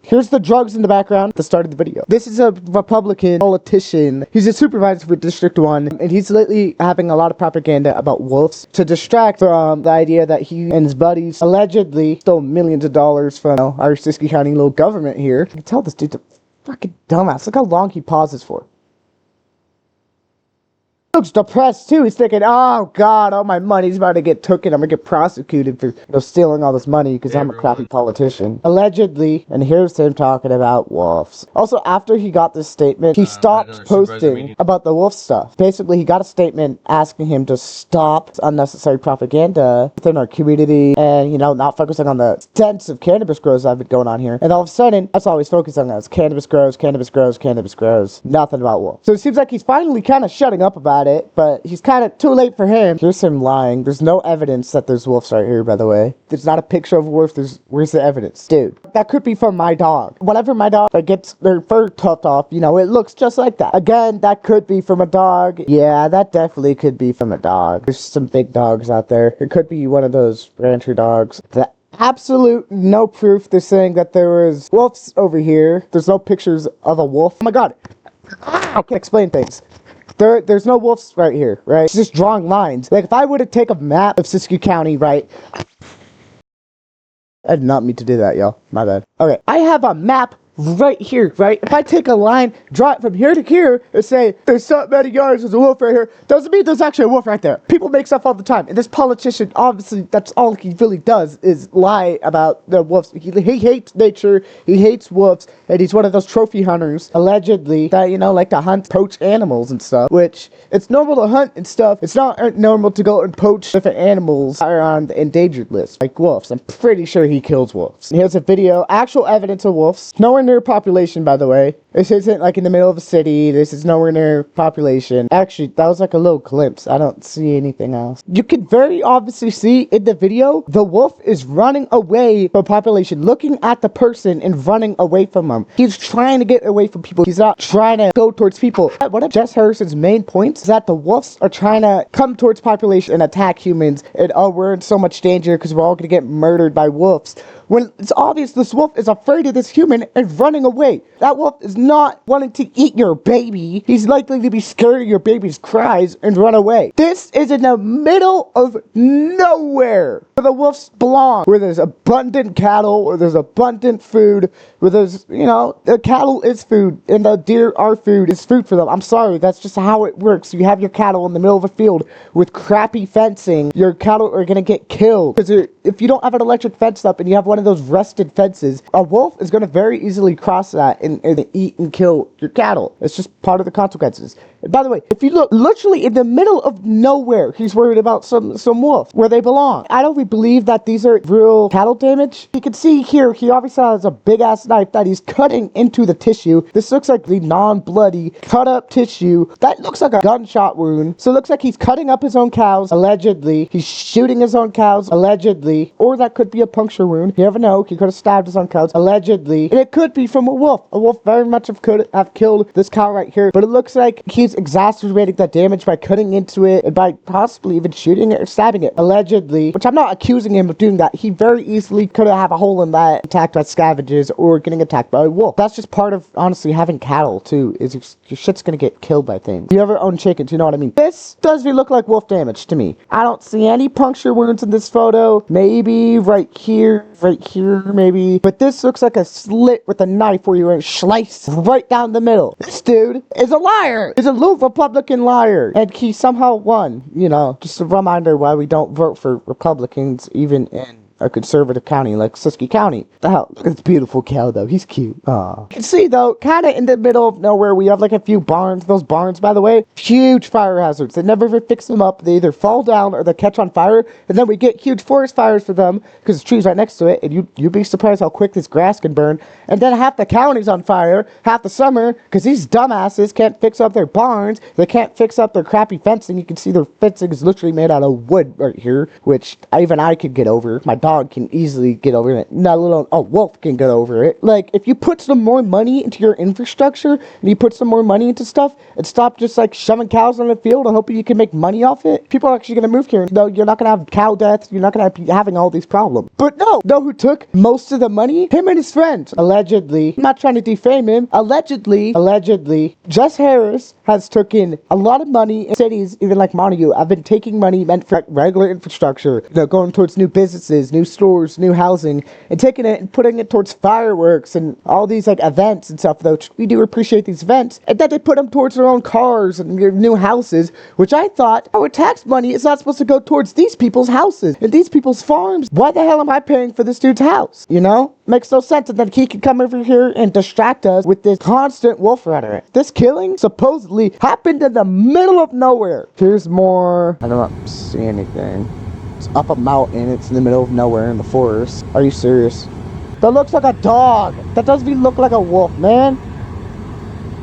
Here's the drugs in the background at the start of the video. This is a Republican politician. He's a supervisor for District 1, and he's lately having a lot of propaganda about wolves to distract from the idea that he and his buddies allegedly stole millions of dollars from our Siskiyou County little government here. You can tell this dude's a fucking dumbass. Look how long he pauses for. Looks depressed too. He's thinking, oh god, all my money's about to get taken. I'm gonna get prosecuted for stealing all this money because I'm a crappy politician. Allegedly, and here's him talking about wolves. Also, after he got this statement, he stopped posting about the wolf stuff. Basically, he got a statement asking him to stop unnecessary propaganda within our community and, not focusing on the extensive cannabis grows that have been going on here. And all of a sudden, that's all he's focusing on is cannabis grows, cannabis grows, cannabis grows. Nothing about wolves. So it seems like he's finally kind of shutting up about it, but he's kind of too late for him. Here's him lying. There's no evidence that there's wolves right here, by the way. There's not a picture of a wolf. Where's the evidence? Dude, that could be from my dog. Whenever my dog gets their fur tucked off, it looks just like that. Again, that could be from a dog. Yeah, that definitely could be from a dog. There's some big dogs out there. It could be one of those rancher dogs. Absolute no proof. They're saying that there was wolves over here. There's no pictures of a wolf. Oh my god. I can explain things. There's no wolves right here, right? It's just drawing lines. Like, if I were to take a map of Siskiyou County, right? I did not mean to do that, y'all. My bad. Okay, I have a map right here, right? If I take a line, draw it from here to here, and say, there's so many yards, there's a wolf right here, doesn't mean there's actually a wolf right there. People make stuff all the time. And this politician, obviously, that's all he really does, is lie about the wolves. He hates nature, he hates wolves, and he's one of those trophy hunters, allegedly, that, like to hunt, poach animals and stuff, which, it's normal to hunt and stuff. It's not normal to go and poach different animals that are on the endangered list, like wolves. I'm pretty sure he kills wolves. And here's a video, actual evidence of wolves. Nowhere near population, by the way. This isn't like in the middle of a city. This is nowhere near population. Actually, that was like a little glimpse. I don't see anything else. You can very obviously see in the video, the wolf is running away from population, looking at the person and running away from them. He's trying to get away from people. He's not trying to go towards people. One of Jess Harris's main points is that the wolves are trying to come towards population and attack humans, and we're in so much danger because we're all going to get murdered by wolves. When it's obvious this wolf is afraid of this human and running away. That wolf is not wanting to eat your baby. He's likely to be scared of your baby's cries and run away. This is in the middle of nowhere where the wolves belong, where there's abundant cattle, where there's abundant food, where there's, the cattle is food and the deer are food. It's food for them. I'm sorry, that's just how it works. You have your cattle in the middle of a field with crappy fencing. Your cattle are going to get killed because if you don't have an electric fence up and you have one of those rusted fences, a wolf is going to very easily cross that and eat and kill your cattle. It's just part of the consequences. And by the way, if you look literally in the middle of nowhere, he's worried about some wolf where they belong. I don't believe that these are real cattle damage. You can see here, he obviously has a big ass knife that he's cutting into the tissue. This looks like the non-bloody cut up tissue. That looks like a gunshot wound. So it looks like he's cutting up his own cows, allegedly. He's shooting his own cows, allegedly. Or that could be a puncture wound. You never know. He could have stabbed his own cows, allegedly. And it could be from a wolf. A wolf very much could have killed this cow right here. But it looks like he's exacerbating that damage by cutting into it and by possibly even shooting it or stabbing it, allegedly. Which I'm not accusing him of doing that. He very easily could have a hole in that, attacked by scavengers or getting attacked by a wolf. That's just part of, honestly, having cattle, too, is your shit's gonna get killed by things. If you ever own chickens, you know what I mean. This does look like wolf damage to me. I don't see any puncture wounds in this photo. Maybe right here, maybe. But this looks like a slit with a knife where you're slice right down the middle. This dude is a liar. He's a little Republican liar. And he somehow won, just a reminder why we don't vote for Republicans even in a conservative county like Siskiyou County. The hell, look at this beautiful cow though. He's cute. Aw. You can see though, kind of in the middle of nowhere, we have like a few barns. Those barns, by the way, huge fire hazards. They never fix them up. They either fall down or they catch on fire, and then we get huge forest fires for them because the tree's right next to it. And you'd be surprised how quick this grass can burn. And then half the county's on fire half the summer because these dumbasses can't fix up their barns. They can't fix up their crappy fencing. You can see their fencing is literally made out of wood right here, which even I could get over. My dog dog can easily get over it. Not little a wolf can get over it. Like, if you put some more money into your infrastructure and you put some more money into stuff and stop just like shoving cows on the field and hoping you can make money off it, people are actually gonna move here. No, you're not gonna have cow deaths. You're not gonna be having all these problems. But no, know who took most of the money? Him and his friends. Allegedly. I'm not trying to defame him. Allegedly, Jess Harris has taken a lot of money in cities, even like Montague. I've been taking money meant for regular infrastructure, going towards new businesses, new stores, new housing, and taking it and putting it towards fireworks and all these like events and stuff, though we do appreciate these events, and then they put them towards their own cars and their new houses, which I thought our tax money is not supposed to go towards these people's houses and these people's farms. Why the hell am I paying for this dude's house? You know? Makes no sense. And then he can come over here and distract us with this constant wolf rhetoric. This killing supposedly happened in the middle of nowhere. Here's more. I don't see anything. It's up a mountain. It's in the middle of nowhere in the forest. Are you serious? That looks like a dog. That doesn't even look like a wolf, man.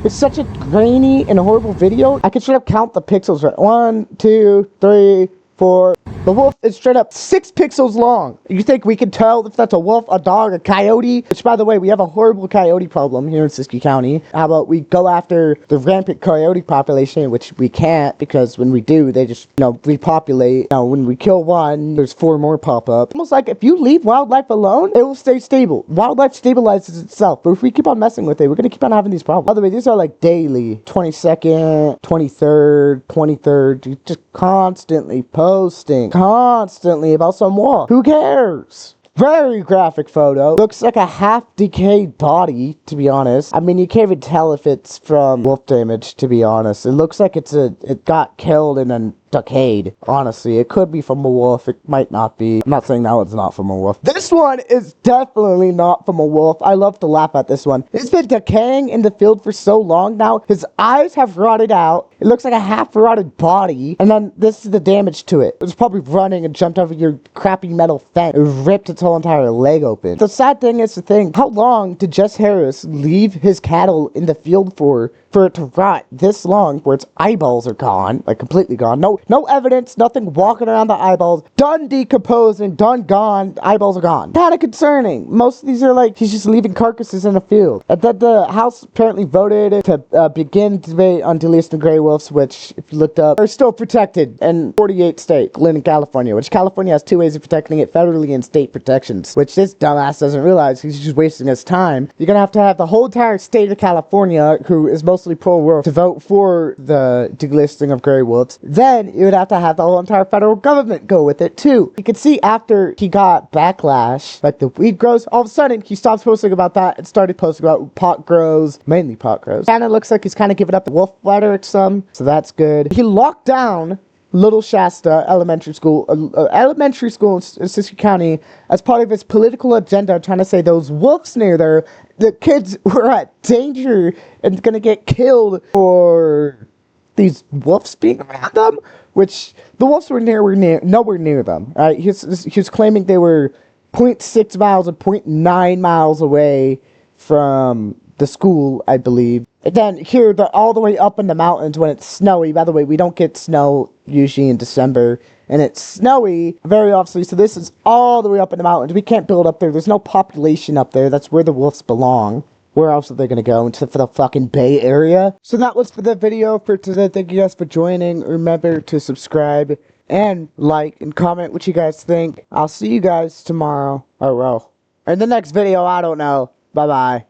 It's such a grainy and horrible video. I could straight up count the pixels right. 1, 2, 3, 4. The wolf is straight up 6 pixels long. You think we can tell if that's a wolf, a dog, a coyote? Which, by the way, we have a horrible coyote problem here in Siskiyou County. How about we go after the rampant coyote population, which we can't, because when we do, they just, repopulate. When we kill one, there's 4 more pop up. Almost like if you leave wildlife alone, it will stay stable. Wildlife stabilizes itself, but if we keep on messing with it, we're gonna keep on having these problems. By the way, these are like daily. 22nd, 23rd, 23rd, just constantly posting. Constantly about some wolf. Who cares? Very graphic photo. Looks like a half-decayed body, to be honest. I mean, you can't even tell if it's from wolf damage, to be honest. It looks like it got killed and then decayed. Honestly, it could be from a wolf. It might not be. I'm not saying that one's not from a wolf. This one is definitely not from a wolf. I love to laugh at this one. It's been decaying in the field for so long now. His eyes have rotted out. It looks like a half-rotted body. And then this is the damage to it. It was probably running and jumped over your crappy metal fence. It ripped its whole entire leg open. The sad thing is how long did Jess Harris leave his cattle in the field for it to rot this long, where its eyeballs are gone, like completely gone? No evidence, nothing walking around the eyeballs. Done decomposing, done gone, eyeballs are gone. Kind of concerning. Most of these are like, he's just leaving carcasses in a field. And then the House apparently voted to begin debate on delisting gray wolves, which, if you looked up, are still protected in 48 states, including California, which California has 2 ways of protecting it, federally and state protections, which this dumbass doesn't realize. He's just wasting his time. You're gonna have to have the whole entire state of California, who is mostly pro-wolf, to vote for the delisting of gray wolves. Then you would have to have the whole entire federal government go with it too. You can see after he got backlash, like the weed grows, all of a sudden he stopped posting about that and started posting about pot grows, mainly pot grows. Kind of looks like he's kind of giving up the wolf rhetoric some, so that's good. He locked down Little Shasta Elementary School in Siskiyou County as part of his political agenda, trying to say those wolves near there, the kids were at danger and gonna get killed for these wolves being around them, which the wolves were nowhere near them. Right? He was claiming they were 0.6 miles or 0.9 miles away from the school, I believe. And then here, all the way up in the mountains when it's snowy. By the way, we don't get snow usually in December, and it's snowy very obviously, so this is all the way up in the mountains. We can't build up there. There's no population up there. That's where the wolves belong. Where else are they gonna go? For the fucking Bay Area? So that was for the video for today. Thank you guys for joining. Remember to subscribe and like and comment what you guys think. I'll see you guys tomorrow. Oh, well. In the next video, I don't know. Bye-bye.